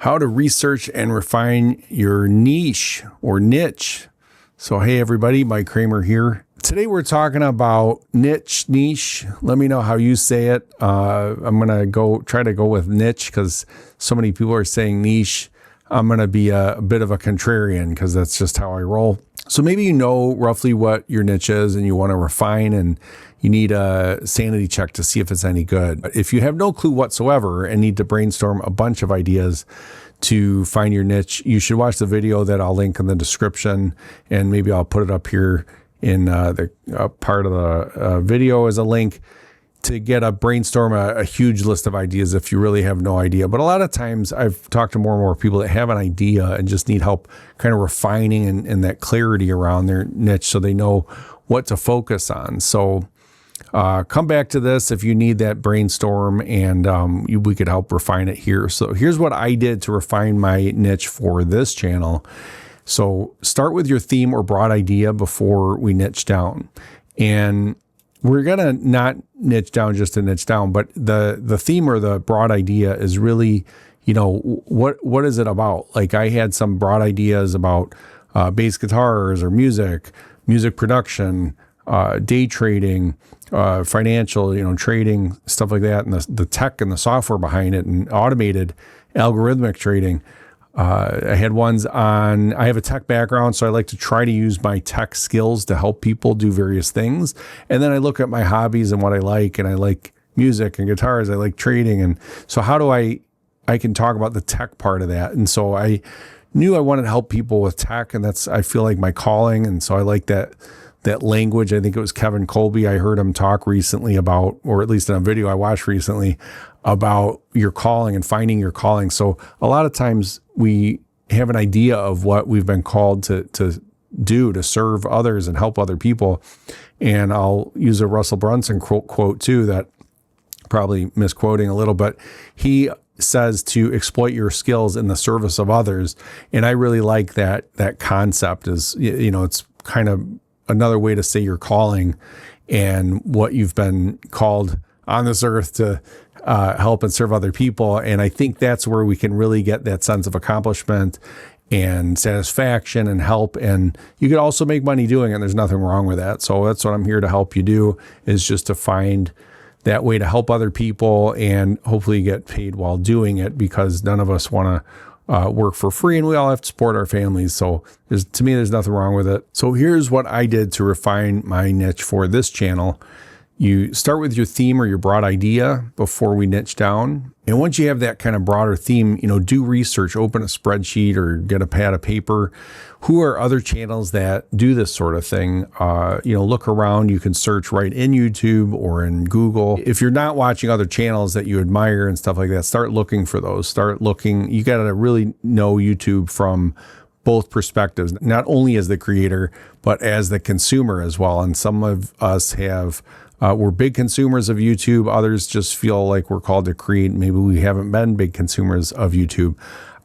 how to research and refine your niche or niche. So, hey, everybody, Mike Kramer here. Today, we're talking about niche. Let me know how you say it. I'm going to try to go with niche because so many people are saying niche. I'm going to be a bit of a contrarian because that's just how I roll. So maybe you know roughly what your niche is and you want to refine and you need a sanity check to see if it's any good. But if you have no clue whatsoever and need to brainstorm a bunch of ideas to find your niche, you should watch the video that I'll link in the description, and maybe I'll put it up here in the part of the video as a link to get a brainstorm a huge list of ideas if you really have no idea. But a lot of times I've talked to more and more people that have an idea and just need help kind of refining and that clarity around their niche so they know what to focus on. So come back to this if you need that brainstorm, and we could help refine it here. So here's what I did to refine my niche for this channel. So start with your theme or broad idea before we niche down. And we're going to not niche down just to niche down, but the theme or the broad idea is really, what is it about? Like, I had some broad ideas about bass guitars or music production, day trading, financial, trading, stuff like that, and the tech and the software behind it, and automated algorithmic trading. I had ones on, I have a tech background, so I like to try to use my tech skills to help people do various things. And then I look at my hobbies and what I like, and I like music and guitars, I like trading. And so how do I can talk about the tech part of that. And so I knew I wanted to help people with tech, and that's, I feel like, my calling. And so I like that language. I think it was Kevin Colby. I heard him talk recently about, or at least in a video I watched recently, about your calling and finding your calling. So a lot of times we have an idea of what we've been called to do, to serve others and help other people. And I'll use a Russell Brunson quote too, that probably misquoting a little, but he says to exploit your skills in the service of others. And I really like that concept is, it's kind of another way to say your calling and what you've been called on this earth to help and serve other people. And I think that's where we can really get that sense of accomplishment and satisfaction and help. And you could also make money doing it. There's nothing wrong with that. So that's what I'm here to help you do, is just to find that way to help other people and hopefully get paid while doing it, because none of us want to work for free, and we all have to support our families. So to me, there's nothing wrong with it. So here's what I did to refine my niche for this channel. You start with your theme or your broad idea before we niche down. And once you have that kind of broader theme, do research, open a spreadsheet or get a pad of paper. Who are other channels that do this sort of thing? Look around. You can search right in YouTube or in Google. If you're not watching other channels that you admire and stuff like that, start looking for those. You got to really know YouTube from both perspectives, not only as the creator, but as the consumer as well. And some of us we're big consumers of YouTube. Others just feel like we're called to create. Maybe we haven't been big consumers of YouTube.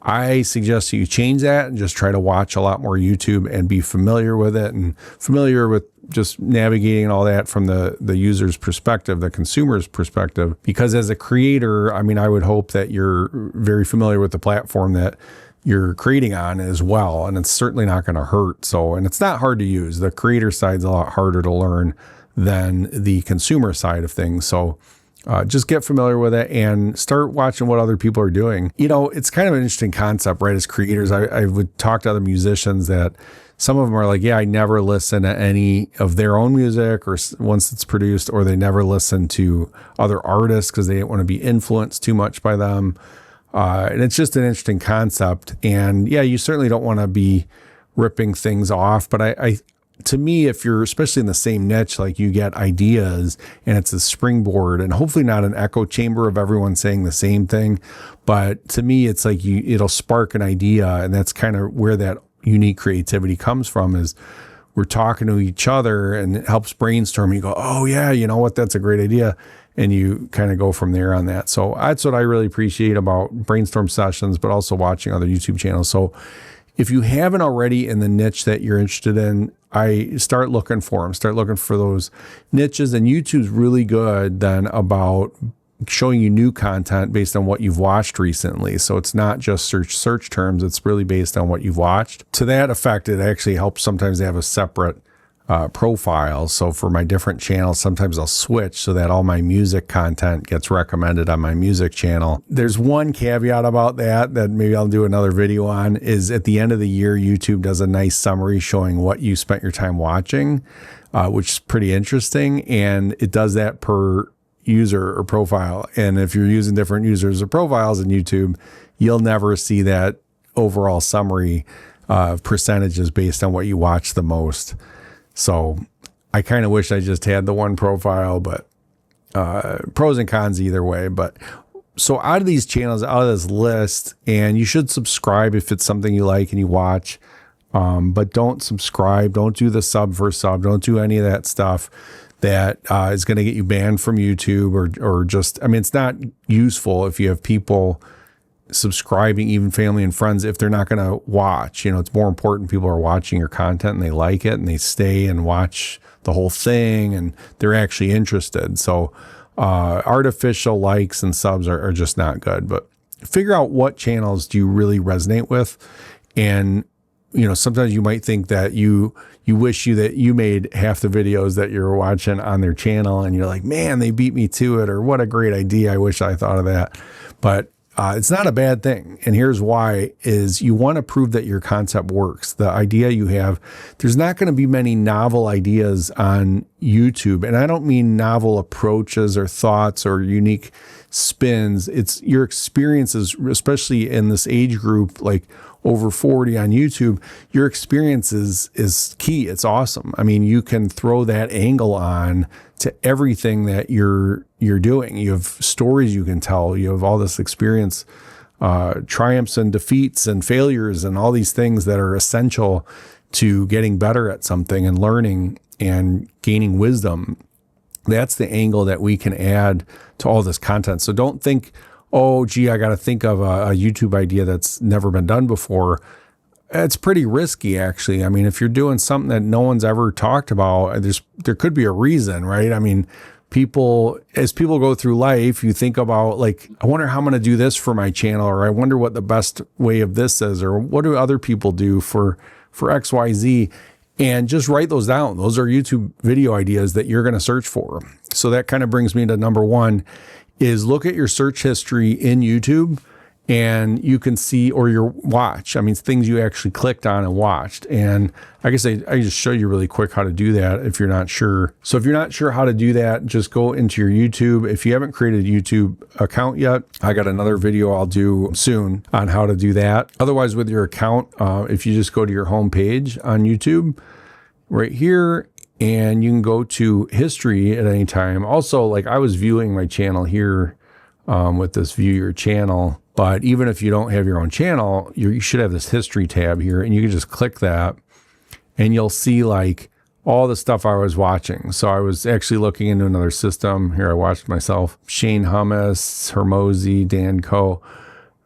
I suggest that you change that and just try to watch a lot more YouTube and be familiar with it, and familiar with just navigating and all that from the user's perspective, the consumer's perspective. Because as a creator, I would hope that you're very familiar with the platform that you're creating on as well. And it's certainly not going to hurt. So, and it's not hard to use. The creator side's a lot harder to learn than the consumer side of things. So just get familiar with it and start watching what other people are doing. It's kind of an interesting concept, right? As creators, I would talk to other musicians that some of them are like, yeah, I never listen to any of their own music or once it's produced, or they never listen to other artists because they don't want to be influenced too much by them. And it's just an interesting concept. And yeah, you certainly don't want to be ripping things off, but to me, if you're especially in the same niche, like, you get ideas and it's a springboard, and hopefully not an echo chamber of everyone saying the same thing. But to me, it's like it'll spark an idea. And that's kind of where that unique creativity comes from, is we're talking to each other and it helps brainstorm. You go, oh yeah, you know what? That's a great idea. And you kind of go from there on that. So that's what I really appreciate about brainstorm sessions, but also watching other YouTube channels. So if you haven't already in the niche that you're interested in, I start looking for them. Start looking for those niches. And YouTube's really good then about showing you new content based on what you've watched recently. So it's not just search terms. It's really based on what you've watched. To that effect, it actually helps sometimes they have a separate profile. So for my different channels, sometimes I'll switch so that all my music content gets recommended on my music channel. There's one caveat about that maybe I'll do another video on, is at the end of the year, YouTube does a nice summary showing what you spent your time watching, which is pretty interesting. And it does that per user or profile. And if you're using different users or profiles in YouTube, you'll never see that overall summary of percentages based on what you watch the most. So I kind of wish I just had the one profile, but pros and cons either way. But so out of these channels, out of this list, and you should subscribe if it's something you like and you watch, but don't subscribe. Don't do the sub for sub. Don't do any of that stuff that is going to get you banned from YouTube or just, I mean, it's not useful if you have people subscribing, even family and friends, if they're not going to watch. You know, it's more important people are watching your content and they like it and they stay and watch the whole thing and they're actually interested. So artificial likes and subs are just not good. But figure out what channels do you really resonate with. And you know, sometimes you might think that you wish that you made half the videos that you're watching on their channel and you're like, man, they beat me to it, or what a great idea. I wish I thought of that. But it's not a bad thing. And here's why, is you want to prove that your concept works. The idea you have, there's not going to be many novel ideas on YouTube. And I don't mean novel approaches or thoughts or unique spins. It's your experiences, especially in this age group, like over 40 on YouTube, your experience is key. It's awesome. I mean, you can throw that angle on to everything that you're doing. You have stories you can tell. You have all this experience, triumphs and defeats and failures and all these things that are essential to getting better at something and learning and gaining wisdom. That's the angle that we can add to all this content. So don't think, oh, gee, I got to think of a YouTube idea that's never been done before. It's pretty risky, actually. I mean, if you're doing something that no one's ever talked about, there could be a reason, right? I mean, as people go through life, you think about like, I wonder how I'm going to do this for my channel, or I wonder what the best way of this is, or what do other people do for X, Y, Z, and just write those down. Those are YouTube video ideas that you're going to search for. So that kind of brings me to number one, is look at your search history in YouTube, and you can see, or your watch. I mean, things you actually clicked on and watched. And I guess I just show you really quick how to do that if you're not sure. So if you're not sure how to do that, just go into your YouTube. If you haven't created a YouTube account yet, I got another video I'll do soon on how to do that. Otherwise, with your account, if you just go to your home page on YouTube right here, and you can go to history at any time. Also, like I was viewing my channel here with this view your channel. But even if you don't have your own channel, you should have this history tab here, and you can just click that and you'll see like all the stuff I was watching. So I was actually looking into another system here. I watched myself, Shane Hummus, Hermosi, Danco,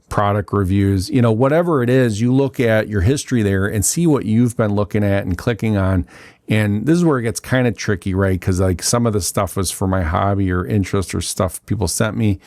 product reviews, you know, whatever it is, you look at your history there and see what you've been looking at and clicking on. And this is where it gets kind of tricky, right? Because like some of the stuff was for my hobby or interest or stuff people sent me,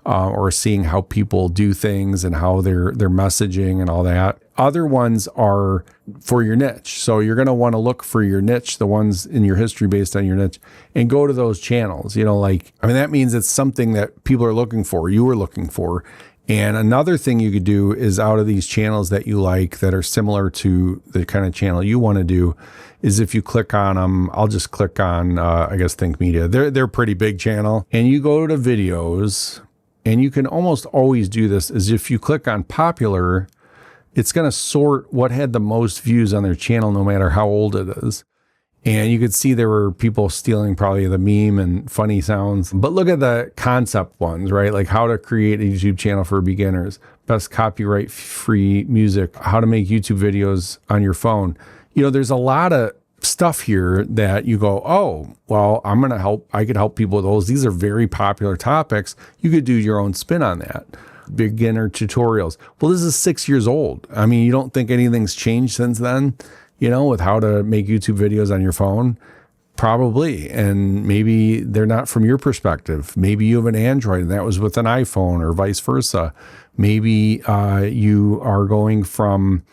or seeing how people do things and how they're messaging and all that. Other ones are for your niche. So you're going to want to look for your niche, the ones in your history based on your niche, and go to those channels. You know, like, I mean, that means it's something that people are looking for, you were looking for. And another thing you could do is, out of these channels that you like that are similar to the kind of channel you want to do, is if you click on them, I'll just click on, I guess, Think Media. They're a pretty big channel. And you go to videos, and you can almost always do this, is if you click on popular, it's going to sort what had the most views on their channel, no matter how old it is. And you could see there were people stealing probably the meme and funny sounds. But look at the concept ones, right? Like how to create a YouTube channel for beginners, best copyright free music, how to make YouTube videos on your phone. You know, there's a lot of stuff here that you go, oh, well, I'm going to help. I could help people with those. These are very popular topics. You could do your own spin on that. Beginner tutorials. Well, this is 6 years old. I mean, you don't think anything's changed since then, you know, with how to make YouTube videos on your phone? Probably. And maybe they're not from your perspective. Maybe you have an Android and that was with an iPhone, or vice versa. Maybe you are going from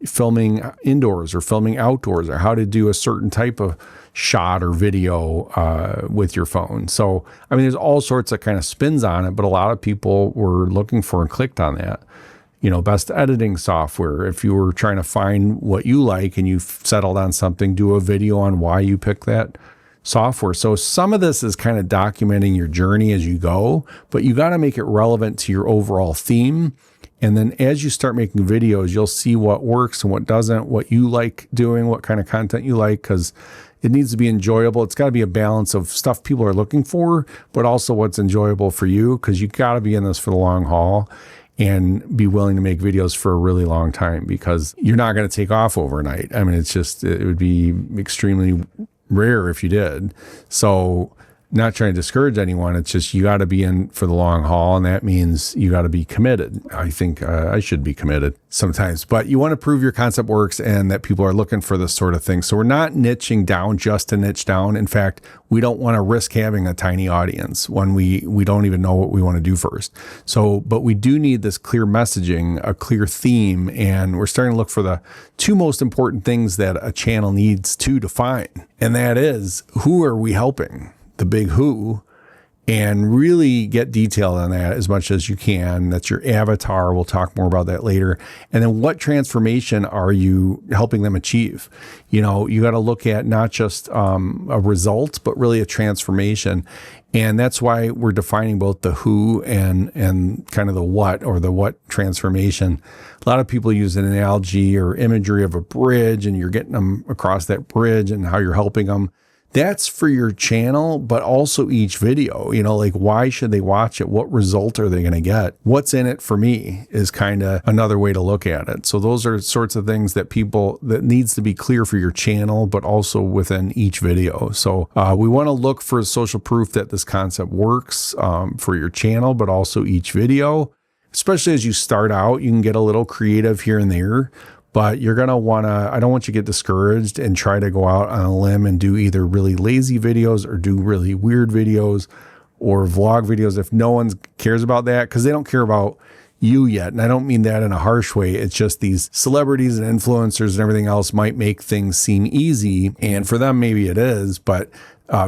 filming indoors or filming outdoors, or how to do a certain type of shot or video with your phone. So, I mean, there's all sorts of kind of spins on it, but a lot of people were looking for and clicked on that. You know, best editing software. If you were trying to find what you like and you've settled on something, do a video on why you picked that software. So some of this is kind of documenting your journey as you go, but you got to make it relevant to your overall theme. And then as you start making videos, you'll see what works and what doesn't, what you like doing, what kind of content you like, because it needs to be enjoyable. It's got to be a balance of stuff people are looking for, but also what's enjoyable for you, because you got to be in this for the long haul and be willing to make videos for a really long time, because you're not going to take off overnight. I mean, it would be extremely rare if you did. So, not trying to discourage anyone. It's just, you got to be in for the long haul, and that means you got to be committed. I think I should be committed sometimes, but you want to prove your concept works and that people are looking for this sort of thing. So we're not niching down just to niche down. In fact, we don't want to risk having a tiny audience when we don't even know what we want to do first. So, but we do need this clear messaging, a clear theme, and we're starting to look for the two most important things that a channel needs to define. And that is, who are we helping? The big who, and really get detailed on that as much as you can. That's your avatar. We'll talk more about that later. And then what transformation are you helping them achieve? You know, you got to look at not just a result, but really a transformation. And that's why we're defining both the who and kind of the what, or the what transformation. A lot of people use an analogy or imagery of a bridge, and you're getting them across that bridge and how you're helping them. That's for your channel, but also each video. You know, like, why should they watch it? What result are they going to get? What's in it for me is kind of another way to look at it. So those are sorts of things that needs to be clear for your channel, but also within each video. So we want to look for social proof that this concept works for your channel, but also each video. Especially as you start out, you can get a little creative here and there. But you're going to want to, I don't want you to get discouraged and try to go out on a limb and do either really lazy videos or do really weird videos or vlog videos if no one cares about that, because they don't care about you yet. And I don't mean that in a harsh way. It's just these celebrities and influencers and everything else might make things seem easy. And for them, maybe it is, but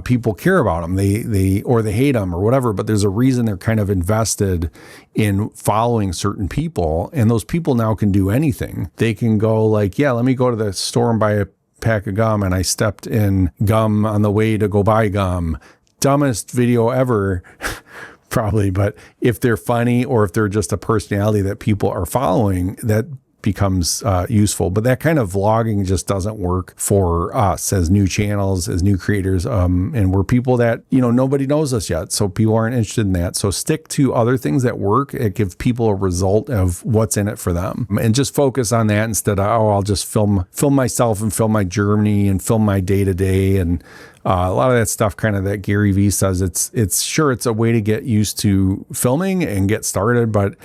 people care about them. They hate them or whatever, but there's a reason they're kind of invested in following certain people. And those people now can do anything. They can go like, yeah, let me go to the store and buy a pack of gum. And I stepped in gum on the way to go buy gum. Dumbest video ever, probably. But if they're funny, or if they're just a personality that people are following, that becomes useful. But that kind of vlogging just doesn't work for us as new channels, as new creators, and we're people that, you know, nobody knows us yet, so people aren't interested in that. So stick to other things that work and give people a result of what's in it for them, and just focus on that instead of, oh, I'll just film myself and film my journey and film my day-to-day. And a lot of that stuff kind of that Gary Vee says, it's sure it's a way to get used to filming and get started, but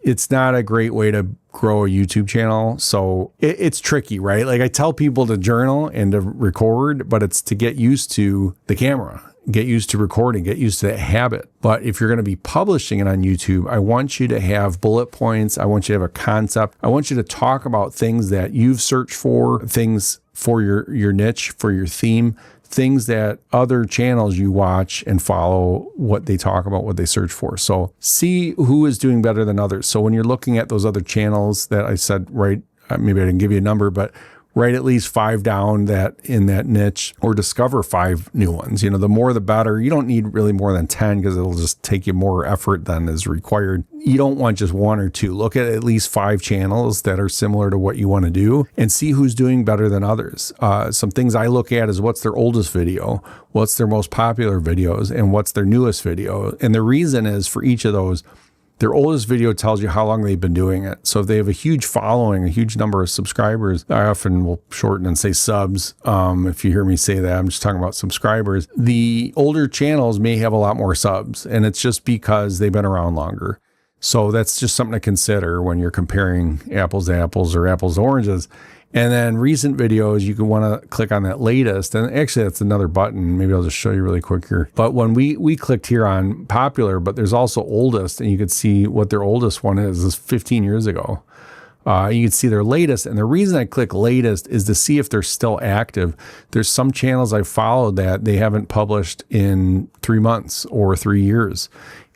it's not a great way to grow a YouTube channel. So it's tricky, right? Like, I tell people to journal and to record, but it's to get used to the camera, get used to recording, get used to that habit. But if you're going to be publishing it on YouTube, I want you to have bullet points. I want you to have a concept. I want you to talk about things that you've searched for, things for your niche, for your theme, things that other channels you watch and follow, what they talk about, what they search for. So see who is doing better than others. So when you're looking at those other channels that I said, right, maybe I didn't give you a number, but write at least 5 down that in that niche, or discover 5 new ones. You know, the more the better. You don't need really more than 10, because it'll just take you more effort than is required. You don't want just 1 or 2. Look at least 5 channels that are similar to what you want to do, and see who's doing better than others. Some things I look at is what's their oldest video, what's their most popular videos, and what's their newest video. And the reason is, for each of those, their oldest video tells you how long they've been doing it. So if they have a huge following, a huge number of subscribers, I often will shorten and say subs. If you hear me say that, I'm just talking about subscribers. The older channels may have a lot more subs, and it's just because they've been around longer. So that's just something to consider when you're comparing apples to apples or apples to oranges. And then recent videos, you can want to click on that latest. And actually, that's another button. Maybe I'll just show you really quick here. But when we clicked here on popular, but there's also oldest, and you could see what their oldest one is 15 years ago. You can see their latest. And the reason I click latest is to see if they're still active. There's some channels I followed that they haven't published in 3 months or 3 years.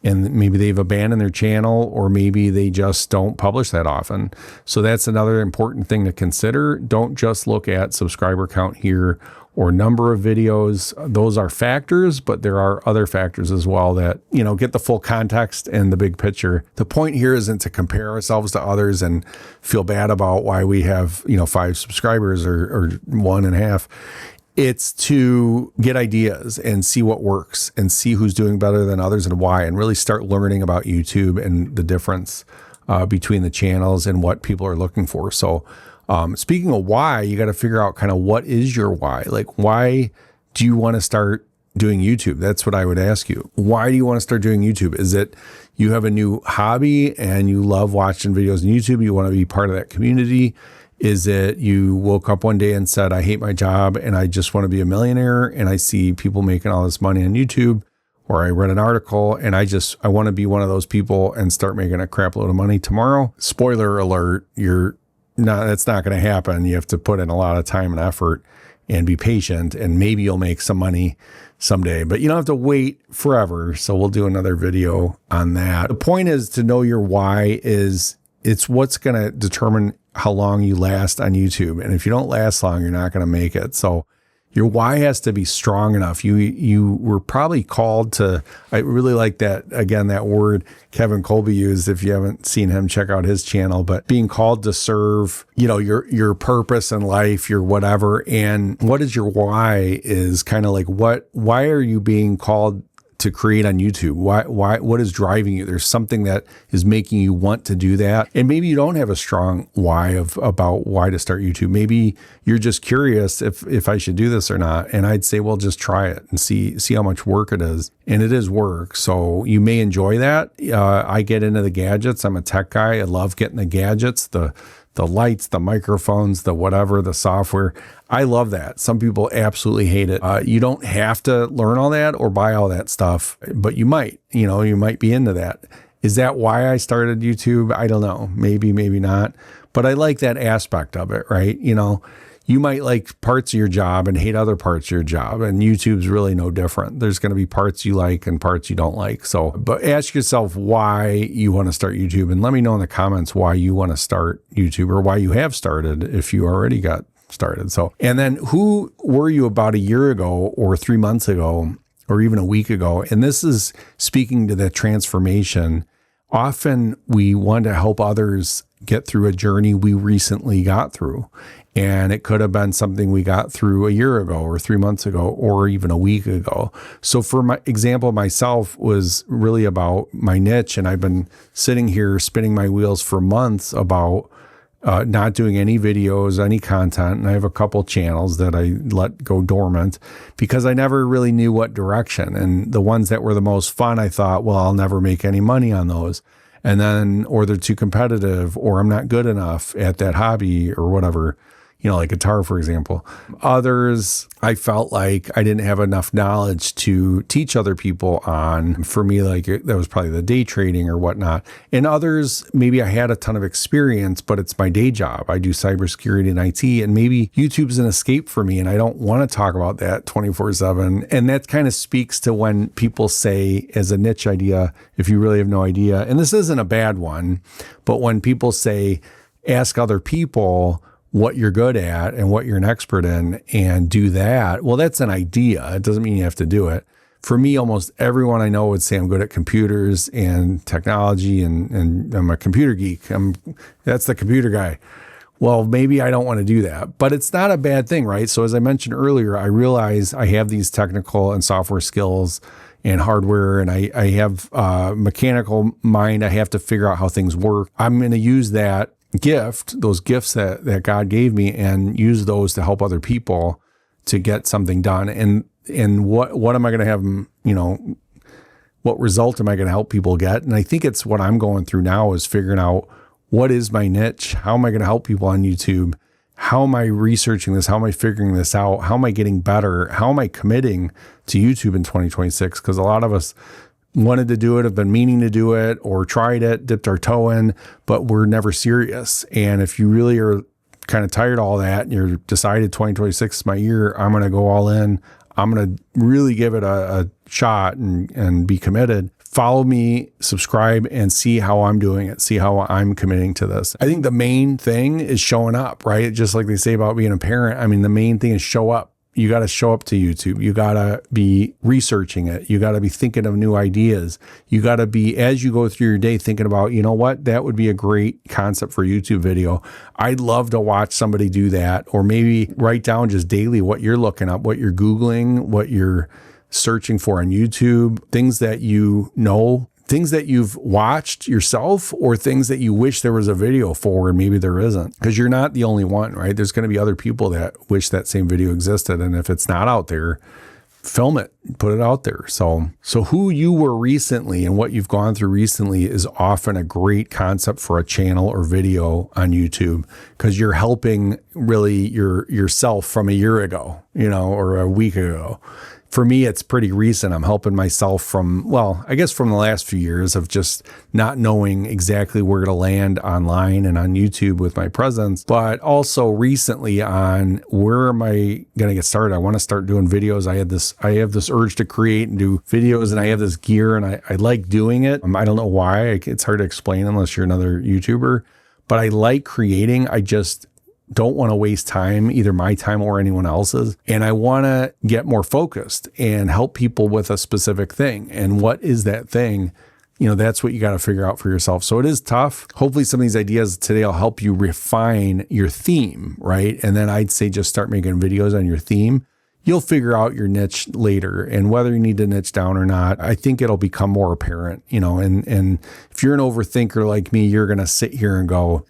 And maybe they've abandoned their channel, or maybe they just don't publish that often. So that's another important thing to consider. Don't just look at subscriber count here or number of videos. Those are factors, but there are other factors as well that, get the full context and the big picture. The point here isn't to compare ourselves to others and feel bad about why we have, 5 subscribers or 1.5. It's to get ideas and see what works and see who's doing better than others and why, and really start learning about YouTube and the difference between the channels and what people are looking for. So speaking of why, you got to figure out kind of what is your why? Like, why do you want to start doing YouTube? That's what I would ask you. Why do you want to start doing YouTube? Is it you have a new hobby and you love watching videos on YouTube? You want to be part of that community? Is it you woke up one day and said, I hate my job and I just want to be a millionaire, and I see people making all this money on YouTube, or I read an article and I want to be one of those people and start making a crap load of money tomorrow? Spoiler alert, that's not going to happen. You have to put in a lot of time and effort and be patient, and maybe you'll make some money someday, but you don't have to wait forever. So we'll do another video on that. The point is to know your why. It's what's going to determine how long you last on YouTube. And if you don't last long, you're not going to make it. So your why has to be strong enough. You were probably called to, I really like that, again, that word Kevin Colby used. If you haven't seen him, check out his channel, but being called to serve, your purpose in life, your whatever. And what is your why is kind of like, why are you being called to create on YouTube? What is driving you? There's something that is making you want to do that. And maybe you don't have a strong why about why to start YouTube. Maybe you're just curious if I should do this or not. And I'd say, well, just try it and see how much work it is. And it is work. So you may enjoy that. I get into the gadgets. I'm a tech guy. I love getting the gadgets, the lights, the microphones, the whatever, the software. I love that. Some people absolutely hate it. You don't have to learn all that or buy all that stuff, but you might, you might be into that. Is that why I started YouTube? I don't know. Maybe, maybe not. But I like that aspect of it, right? You might like parts of your job and hate other parts of your job, and YouTube's really no different. There's going to be parts you like and parts you don't like. So, but ask yourself why you want to start YouTube, and let me know in the comments why you want to start YouTube, or why you have started if you already got started. So, and then who were you about a year ago or 3 months ago or even a week ago? And this is speaking to that transformation. Often we want to help others get through a journey we recently got through. And it could have been something we got through a year ago or 3 months ago or even a week ago. So for my example, myself was really about my niche. And I've been sitting here spinning my wheels for months about not doing any videos, any content. And I have a couple channels that I let go dormant because I never really knew what direction. And the ones that were the most fun, I thought, well, I'll never make any money on those. And then, or they're too competitive, or I'm not good enough at that hobby or whatever. Like guitar, for example. Others, I felt like I didn't have enough knowledge to teach other people on. For me, like that was probably the day trading or whatnot. And others, maybe I had a ton of experience, but it's my day job. I do cybersecurity and IT, and maybe YouTube's an escape for me, and I don't want to talk about that 24/7. And that kind of speaks to when people say, as a niche idea, if you really have no idea, and this isn't a bad one, but when people say, ask other people what you're good at and what you're an expert in and do that. Well, that's an idea. It doesn't mean you have to do it. For me, almost everyone I know would say I'm good at computers and technology and I'm a computer geek. That's the computer guy. Well, maybe I don't want to do that, but it's not a bad thing, right? So as I mentioned earlier, I realize I have these technical and software skills and hardware, and I have a mechanical mind. I have to figure out how things work. I'm going to use that those gifts that God gave me, and use those to help other people to get something done. And what am I going to have, what result am I going to help people get? And I think it's what I'm going through now is figuring out what is my niche? How am I going to help people on YouTube how am I researching this? How am I figuring this out? How am I getting better? How am I committing to YouTube in 2026? Because a lot of us wanted to do it, have been meaning to do it, or tried it, dipped our toe in, but we're never serious. And if you really are kind of tired of all that and you're decided 2026 is my year, I'm going to go all in, I'm going to really give it a shot and be committed. Follow me, subscribe, and see how I'm doing it. See how I'm committing to this. I think the main thing is showing up, right? Just like they say about being a parent. I mean, the main thing is show up. You got to show up to YouTube. You got to be researching it. You got to be thinking of new ideas. You got to be, as you go through your day, thinking about, you know what, that would be a great concept for a YouTube video. I'd love to watch somebody do that. Or maybe write down just daily what you're looking up, what you're Googling, what you're searching for on YouTube, things that you know, things that you've watched yourself, or things that you wish there was a video for and maybe there isn't, because you're not the only one, right? There's going to be other people that wish that same video existed. And if it's not out there, film it, put it out there. So who you were recently and what you've gone through recently is often a great concept for a channel or video on YouTube, because you're helping really yourself from a year ago, or a week ago. For me, it's pretty recent. I'm helping myself from the last few years of just not knowing exactly where to land online and on YouTube with my presence, but also recently on where am I going to get started? I want to start doing videos. I have this urge to create and do videos, and I have this gear, and I like doing it. I don't know why. It's hard to explain unless you're another YouTuber, but I like creating. I just don't want to waste time, either my time or anyone else's. And I want to get more focused and help people with a specific thing. And what is that thing? That's what you got to figure out for yourself. So it is tough. Hopefully some of these ideas today will help you refine your theme, right? And then I'd say just start making videos on your theme. You'll figure out your niche later, and whether you need to niche down or not, I think it'll become more apparent, and if you're an overthinker like me, you're going to sit here and go,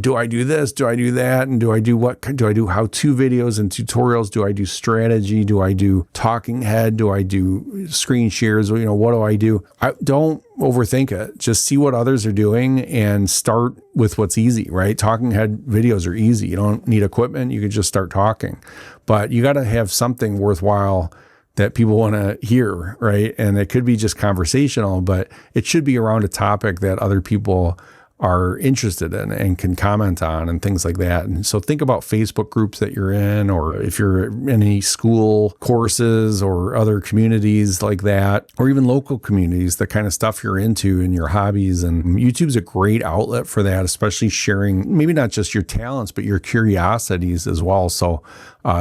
do I do this? Do I do that? And do I do how-to videos and tutorials? Do I do strategy? Do I do talking head? Do I do screen shares? What do I do? Don't overthink it. Just see what others are doing and start with what's easy, right? Talking head videos are easy. You don't need equipment. You can just start talking, but you got to have something worthwhile that people want to hear, right? And it could be just conversational, but it should be around a topic that other people are interested in and can comment on and things like that. And so think about Facebook groups that you're in, or if you're in any school courses or other communities like that, or even local communities, the kind of stuff you're into and your hobbies. And YouTube's a great outlet for that, especially sharing maybe not just your talents, but your curiosities as well. So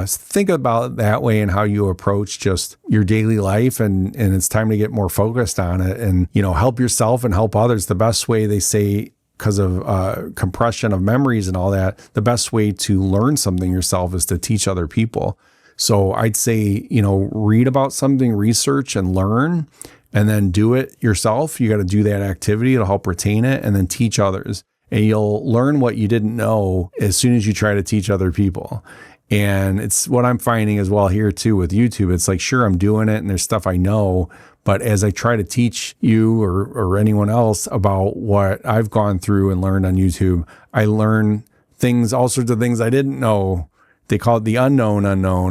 think about it that way and how you approach just your daily life. And it's time to get more focused on it and, help yourself and help others. The best way, they say, because of compression of memories and all that, the best way to learn something yourself is to teach other people. So I'd say, read about something, research and learn, and then do it yourself. You got to do that activity. It'll help retain it, and then teach others. And you'll learn what you didn't know as soon as you try to teach other people. And it's what I'm finding as well here too with YouTube. It's like, sure, I'm doing it and there's stuff I know, but as I try to teach you or anyone else about what I've gone through and learned on YouTube, I learn things, all sorts of things I didn't know. They call it the unknown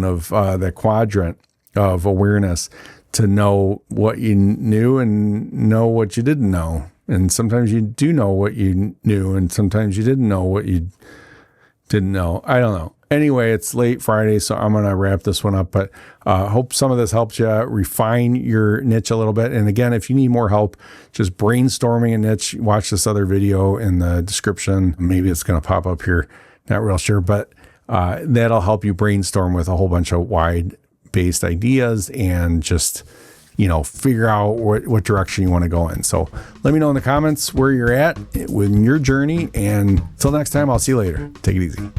of the quadrant of awareness, to know what you knew and know what you didn't know. And sometimes you do know what you knew, and sometimes you didn't know what you didn't know. I don't know. Anyway, it's late Friday, so I'm going to wrap this one up, but hope some of this helps you refine your niche a little bit. And again, if you need more help just brainstorming a niche, watch this other video in the description. Maybe it's going to pop up here. Not real sure, but that'll help you brainstorm with a whole bunch of wide-based ideas and just, figure out what direction you want to go in. So let me know in the comments where you're at with your journey. And until next time, I'll see you later. Take it easy.